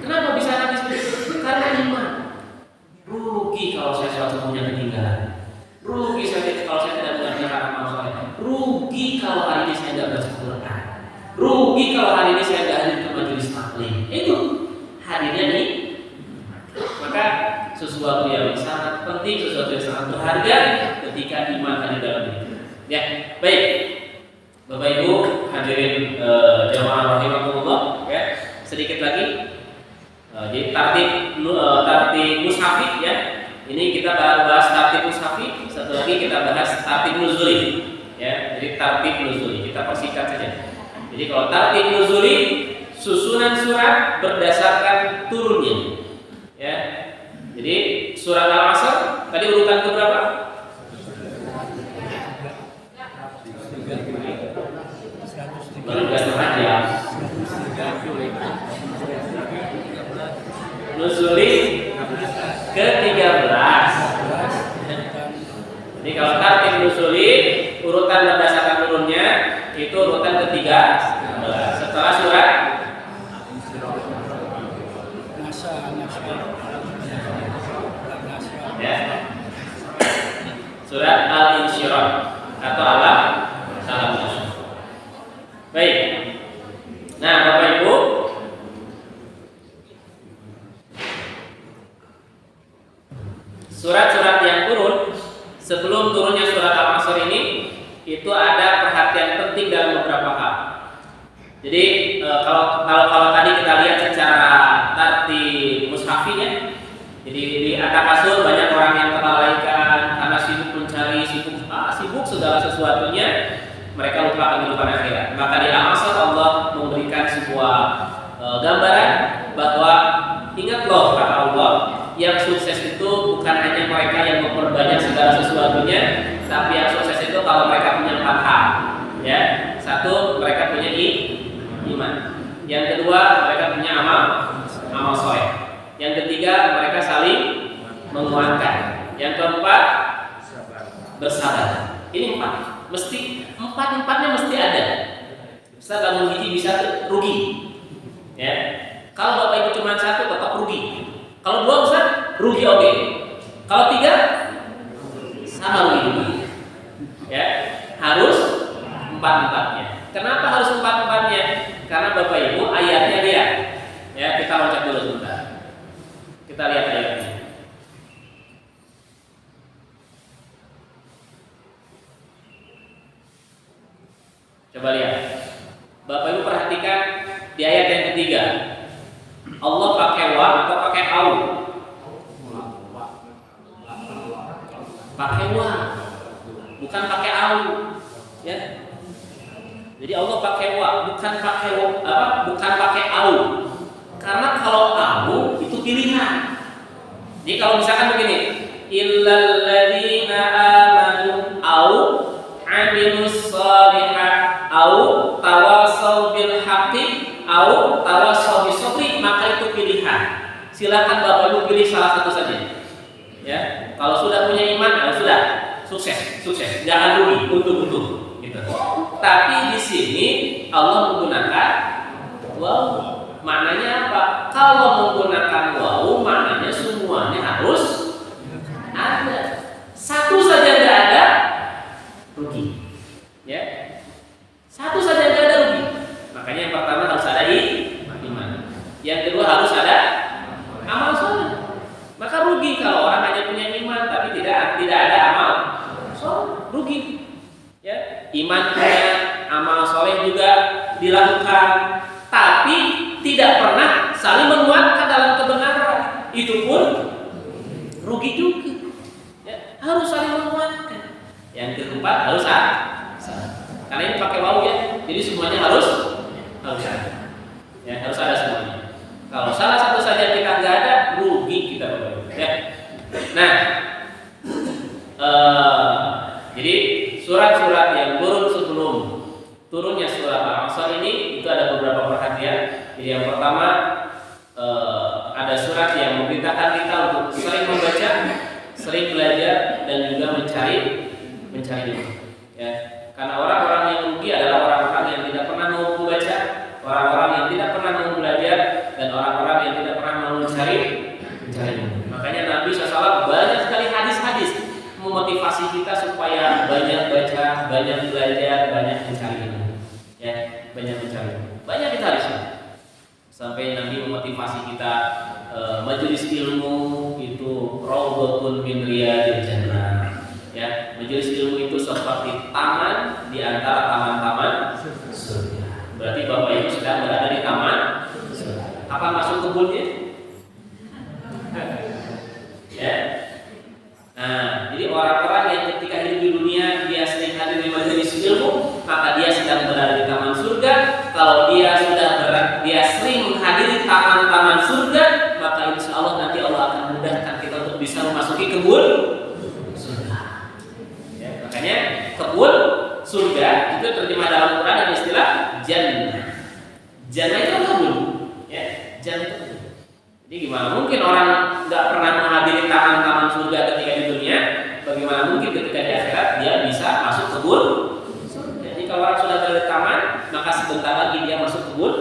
Kenapa bisa nangis begitu? Karena iman. Rugi kalau saya sholat subuhnya ketinggalan. Rugi kalau saya tidak mengerjakan amal soleh. Rugi kalau hari ini saya tidak baca Quran. Rugi kalau hari ini saya tidak hadir ke majelis taklim. Itu hadirnya nih. Maka sesuatu yang sangat penting, sesuatu yang sangat berharga ketika iman hadir dalam diri. Ya, baik. Bapak Ibu hadirin jamaah rahimakumullah, ya. Sedikit lagi. Jadi tartib mushafi, ya. Ini kita bahas tartib mushafi. Satu lagi kita bahas tartib nuzuli, ya. Jadi tartib nuzuli kita persingkat saja. Jadi kalau tartib nuzuli, susunan surat berdasarkan turunnya, ya. Jadi surat Al-Asr tadi urutan keberapa? Baru 2,5 jam. Nuzuli ke-13. Jadi kalau tartib nuzuli urutan berdasarkan turunnya itu urutan ke-13. Setelah surat ya. Surat Al-Insyirah atau Alam. Baik. Nah, Bapak Ibu, surat-surat yang turun sebelum turunnya surat Al-Asr ini itu ada perhatian penting dalam beberapa hal. Jadi kalau tadi kita lihat secara tartib mushafinya, jadi di atas kasur banyak orang yang terlalaikan karena sibuk mencari, sibuk segala sesuatunya, mereka lupa kehidupan akhirat. Maka di Al-Asr Allah memberikan sebuah gambaran bahwa ingat loh, kata Allah, yang sukses itu bukan hanya mereka yang memperbanyak segala sesuatunya, tapi yang sukses itu kalau mereka punya 4 hal. Ya, satu, mereka punya iman. Yang kedua, mereka punya amal soleh. Yang ketiga, mereka saling menguatkan. Yang keempat, bersabar. Ini 4. Mesti empatnya mesti ada. Ustaz, kalau gigi bisa rugi. Ya. Kalau Bapak Ibu cuma 1 tetap rugi. Kalau 2 Ustaz, rugi oke. Kalau 3 sama rugi. Ya, harus 4-4-nya. Kenapa harus 4-4-nya? Karena Bapak Ibu ayatnya lihat. Ya, kita loncat dulu sebentar. Kita lihat ayatnya. Coba lihat. Bapak Ibu perhatikan di ayat yang ketiga. Allah pakai wa atau pakai au? Pakai wa, bukan pakai au, ya. Jadi Allah pakai wa, bukan pakai bukan pakai au. Karena kalau au itu pilihan. Jadi kalau misalkan begini, illal ladzina amanu au amilus shalihat au tawassaw bil haqqi au tawassaw bis sabri, maka itu pilihan. Silakan Bapak Ibu pilih salah satu saja. Ya. Kalau sudah punya iman, sudah sukses, jangan rugi, untung, gitu. Tapi di sini Allah menggunakan waw. Maknanya apa? Kalau menggunakan waw, maknanya semuanya harus ada. Satu saja nggak ada, rugi. Ya, satu saja nggak ada, rugi. Makanya yang pertama harus ada iman. Yang kedua harus ada amal soleh. Maka rugi kalau orang hanya punya iman tapi tidak ada amal soleh, rugi. Ya, iman punya, amal soleh juga dilakukan, tapi tidak pernah saling menguatkan dalam kebenaran. Itu pun rugi juga. Ya, harus saling menguatkan. Yang keempat harus ada. Karena ini pakai waw ya, jadi semuanya harus ada. Ya, harus ada semuanya. Kalau salah satu saja kita nggak ada, rugi kita. Ya. Nah, jadi surat-surat yang turun sebelum turunnya surat Al-Asr ini itu ada beberapa perhatian. Jadi yang pertama ada surat yang memerintahkan kita untuk sering membaca, sering belajar, dan juga mencari ilmu. Ya. Karena orang-orang yang rugi adalah orang-orang yang tidak pernah mau membaca, orang-orang yang tidak pernah mau belajar, dan orang-orang yang tidak pernah mau mencari ilmu. Makanya Nabi SAW banyak sekali hadis-hadis memotivasi kita supaya banyak baca, banyak belajar, banyak mencari ilmu. Ya, banyak mencari ilmu. Banyak kita hadisnya. Sampai Nabi memotivasi kita majelis ilmu itu raudhatun min riyadil jannah. Ya, majelis ilmu itu seperti taman di antara taman-taman surga. Berarti Bapak Ibu sedang berada di taman surga. Apa masuk kebunnya? Ya. Nah, jadi orang-orang yang ketika hidup di dunia dia sering hadir di majelis ilmu, maka dia sedang berada di taman surga. Kalau dia sering menghadiri taman-taman surga, maka insya Allah nanti Allah akan mudahkan kita untuk bisa memasuki kebun surga. Ya, makanya kebun surga itu terjemah dalam Quran dengan istilah jannah. Jannah itu kebun, ya, jannah itu. Jadi gimana mungkin orang nggak pernah menghadiri taman-taman surga ketika di dunia, bagaimana mungkin ketika di akhirat dia bisa masuk kebun surga? Jadi kalau orang sudah berada di taman, maka sebentar lagi dia masuk kebun.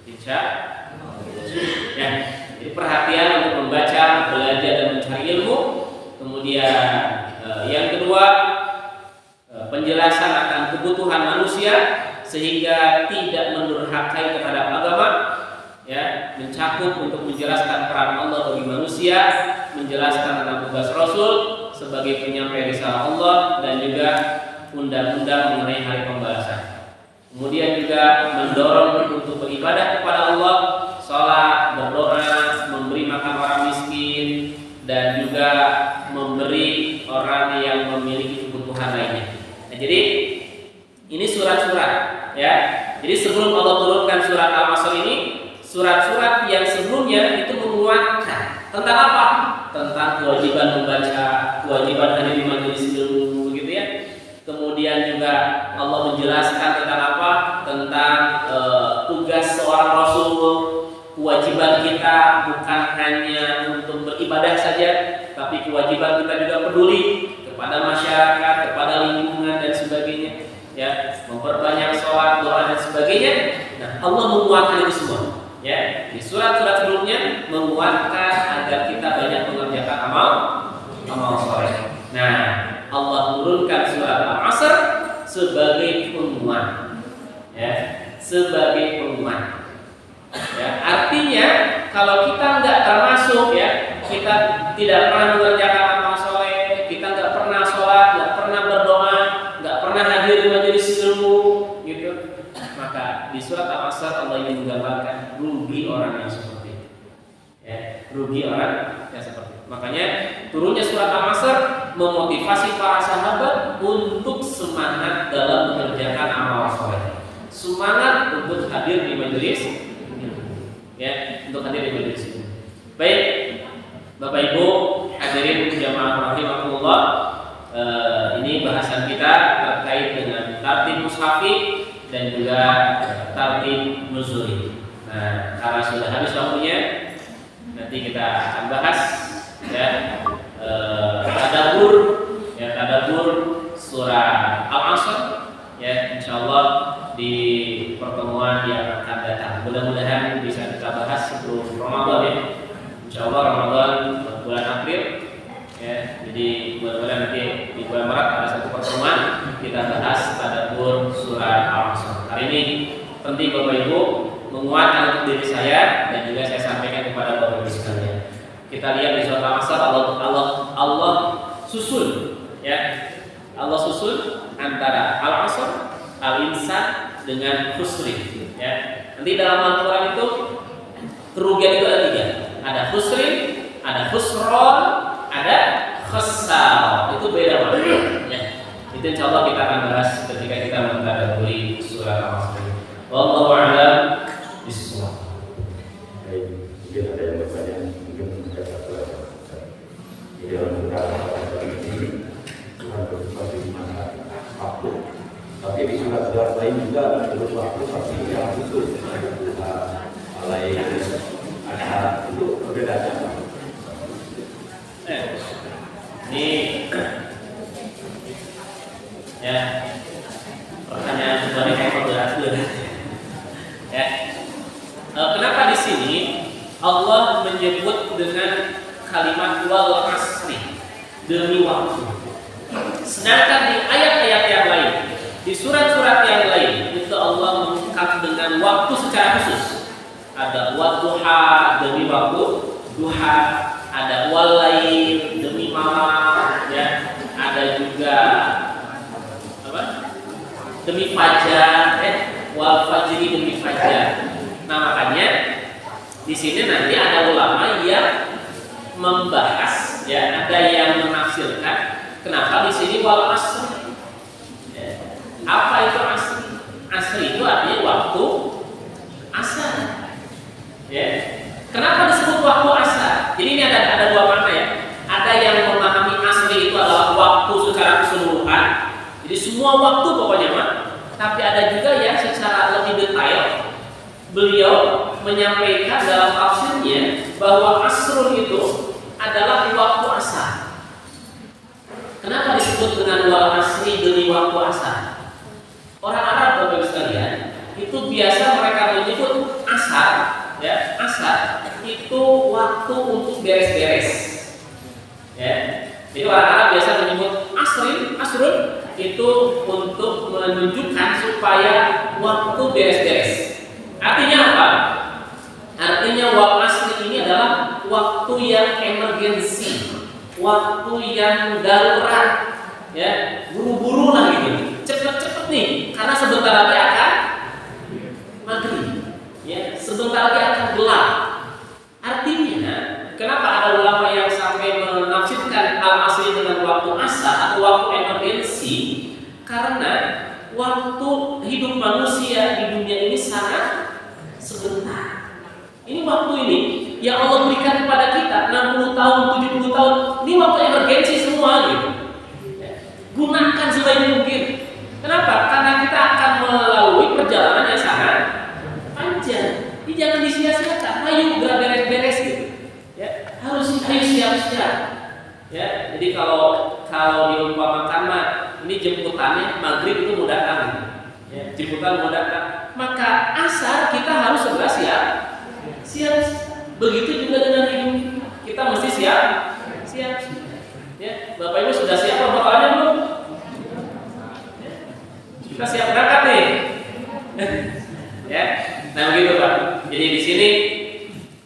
Insya ya. Jadi perhatian untuk membaca, belajar, dan mencari ilmu. Kemudian yang kedua, penjelasan akan kebutuhan manusia sehingga tidak mendurhakai terhadap agama. Ya, mencakup untuk menjelaskan peran Allah bagi manusia, menjelaskan tentang tugas Rasul sebagai penyampai risalah Allah, dan juga undang-undang mengenai hari pembalasan. Kemudian juga mendorong untuk beribadah kepada Allah, sholat, berdoa, memberi makan orang miskin, dan juga memberi orang yang memiliki kebutuhan lainnya. Nah, jadi ini surat-surat, ya. Jadi sebelum Allah turunkan surat Al-Asr ini, surat-surat yang sebelumnya itu menguatkan tentang apa? Tentang kewajiban membaca, kewajiban hadir di majelis ilmu, begitu ya. Kemudian juga Allah menjelaskan tentang apa? Tentang tugas seorang Rasul, kewajiban kita bukan hanya untuk beribadah saja, tapi kewajiban kita juga peduli kepada masyarakat, kepada lingkungan, dan sebagainya. Ya, memperbanyak sholat, doa, dan sebagainya. Nah, Allah menguatkan itu semua. Ya, di surat-surat sebelumnya menguatkan agar kita banyak mengerjakan amal soleh. Nah, Allah turunkan surat Al-Asr sebagai penguat, ya, sebagai penguat. Ya, artinya kalau kita nggak termasuk, ya, kita tidak pernah mengerjakan amal soleh, kita nggak pernah sholat, nggak pernah berdoa, nggak pernah hadir di majelis ilmu, gitu. Maka di surat Al-Asr Allah ingin menggambarkan rugi orang yang seperti itu. Ya, rugi orang yang seperti itu. Makanya turunnya surat Al-Asr memotivasi para sahabat untuk semangat dalam mengerjakan amal soleh, semangat untuk hadir di majelis, ya, untuk hadir di majelis. Baik, Bapak Ibu hadirin jamaah rahimakumullah, ini bahasan kita terkait dengan tartib mushafi dan juga tartib nuzuli. Nah, karena sudah habis waktunya, nanti kita akan bahas, ya, tadabbur ya, tadabbur surah Al-Asr ya, insyaallah di pertemuan yang akan datang. Mudah-mudahan bisa kita bahas sebelum Ramadan ya. Insyaallah Ramadan bulan April ya. Jadi mudah-mudahan nanti di bulan Maret ada satu pertemuan kita bahas tadabbur surah Al-Asr. Hari ini penting Bapak Ibu menguatkan untuk diri saya dan juga saya sampaikan kepada Bapak Ibu sekalian. Kita lihat di surah Al-Asr Allah susul ya. Allah susul antara Al-Asr, Al-Insan dengan Khusrin ya. Nanti dalam Al-Qur'an itu kerugian itu ada 3. Ada Khusrin, ada Khusron, ada Khassar. Itu beda maknanya ya. Itu insyaallah kita akan bahas ketika kita mentadabburi surah Al-Asr. Wallahu a'lam bishawab. Mungkin ada yang bertanya, mungkin ada satu lagi. Di dalam beberapa ini Tuhan berfirman di mana waktu. Tapi di surat-surat lain juga terus waktu pasti yang khusus. Alai ada itu perbedaannya. Ini ya pertanyaan sebenarnya kayak berat ya. Kenapa di sini Allah menyebut dengan kalimat wal asri, demi waktu, sedangkan di ayat-ayat yang lain, di surat-surat yang lain itu Allah mengungkap dengan waktu secara khusus. Ada wadduha, demi waktu duha, ada walail, demi malam ya, ada juga apa? Demi fajar wal fajri, demi fajar. Nah, makanya di sini nanti ada ulama yang membahas ya, ada yang menafsirkan kenapa di sini wal asri. Ya. Apa itu asri? Asri itu artinya waktu asar. Ya. Kenapa disebut waktu asar? Jadi ini ada 2 makna ya. Ada yang memahami asri itu adalah waktu secara keseluruhan. Jadi semua waktu pokoknya mah. Tapi ada juga yang secara lebih detail beliau menyampaikan dalam tafsirnya bahwa asrun itu adalah waktu asar. Kenapa disebut dengan wal asri, demi waktu asar? Orang Arab Bapak Ibu sekalian itu biasa mereka menyebut asar ya, asar itu waktu untuk beres-beres ya. Jadi orang Arab biasa menyebut asrun itu untuk menunjukkan supaya waktu beres-beres. Artinya apa? Artinya wal asri ini adalah waktu yang emergensi, waktu yang darurat, ya, buru-buru lah gitu, cepet-cepet nih, karena sebentar lagi akan maghrib, ya, sebentar lagi akan gelap. Artinya, kenapa ada ulama yang sampai menafsirkan al-asri dengan waktu asar atau waktu emergensi? Karena waktu hidup manusia di dunia ini sangat sebentar. Ini waktu ini yang Allah berikan kepada kita 60 tahun, 70 tahun. Ini waktu emergensi semua gitu. Gunakan sebaik mungkin. Kenapa? Karena kita akan melalui perjalanan yang sangat panjang. Ini jangan disia-siakan. Ayo beres-beres gitu. Ya, harus siap-siap. Ya, jadi kalau diumpamakan mah ini jemputannya maghrib itu mau datang. Ya, jemputan mau datang. Maka asar kita harus segera siap. Begitu juga dengan hidup kita mesti siap. Ya, Bapak Ibu sudah siap pembakalannya belum? Ya, kita siap berangkat nih. Ya, nah begitu Pak. Jadi di sini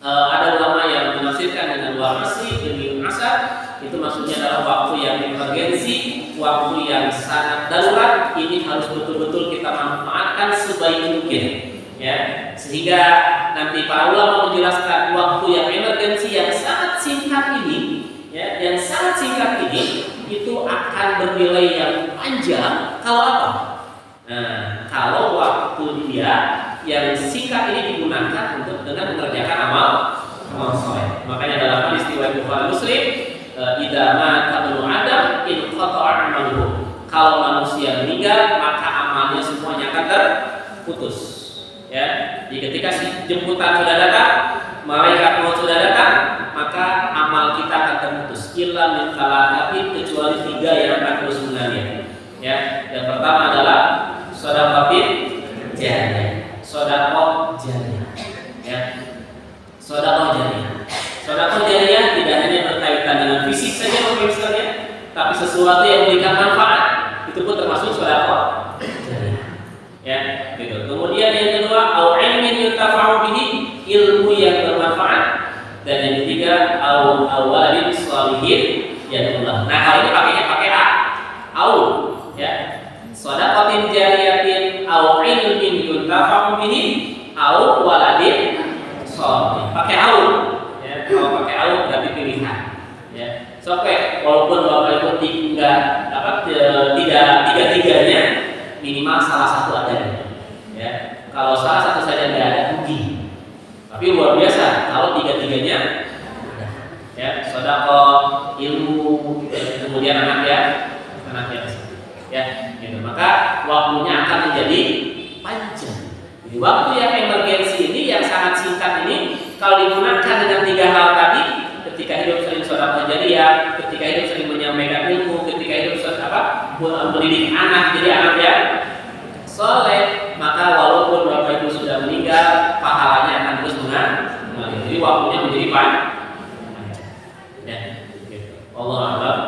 ada ulama yang menafsirkan dengan wal asri, demi asar. Itu maksudnya adalah waktu yang emergensi, waktu yang sangat darurat. Ini harus betul-betul kita manfaatkan sebaik mungkin, ya. Sehingga nanti para ulama menjelaskan waktu yang emergensi yang sangat singkat ini, ya, yang sangat singkat ini itu akan bernilai yang panjang. Kalau apa? Nah, kalau waktu dia yang singkat ini digunakan untuk dengan mengerjakan amal soleh. Makanya dalam hadis riwayat Bukhari Muslim, idza mata ibnu Adam in qata'a amaluhu. Kalau manusia meninggal maka amalnya semuanya akan terputus. Ya, jadi ketika jemputan sudah datang, malaikat maut sudah datang, maka amal kita akan terputus. illa min talaqatin, kecuali 3 yang akan terus mengalir. Ya, yang pertama adalah shadaqatin jariyah, sedekah jariyah. Ya, sedekah jariyah. Sedekah jariyah tidak hanya berkaitan dengan fisik saja misalnya, tapi sesuatu yang memberikan manfaat itu pun termasuk sedekah jariyah. Ya, gitu. Kemudian yang kedua, au ilmin yuntafa'u bihi, ilmu yang bermanfaat. Dan yang ketiga, au waladin shalihin yadullah. Nah, kalau ini pakainya pakai au, ya. Shadaqatin jariyatin au ilmin yuntafa'u bihi au waladin shalih. Pakai au. Ya, kalau pakai au berarti pilihan. Ya. Sampai walaupun Bapak Ibu tidak tiga-tiganya, minimal salah satu ada. Ya. Kalau salah satu saja tidak ada, rugi. Tapi luar biasa kalau tiga-tiganya ada. Ya, sedekah, ilmu, kemudian anaknya. Ya, gitu. Maka waktunya akan menjadi panjang. Jadi waktu yang emergensi ini, yang sangat singkat ini, kalau digunakan dengan 3 hal tadi, ketika hidup sering sedekah jariyah, ketika hidup sering menyampaikan ilmu, ketika hidup mendidik anak jadi anak yang soleh, maka walaupun Bapak Ibu sudah meninggal, pahalanya akan terus mengalir. Jadi waktunya menjadi panjang. Ya, gitu. Allah a'lam.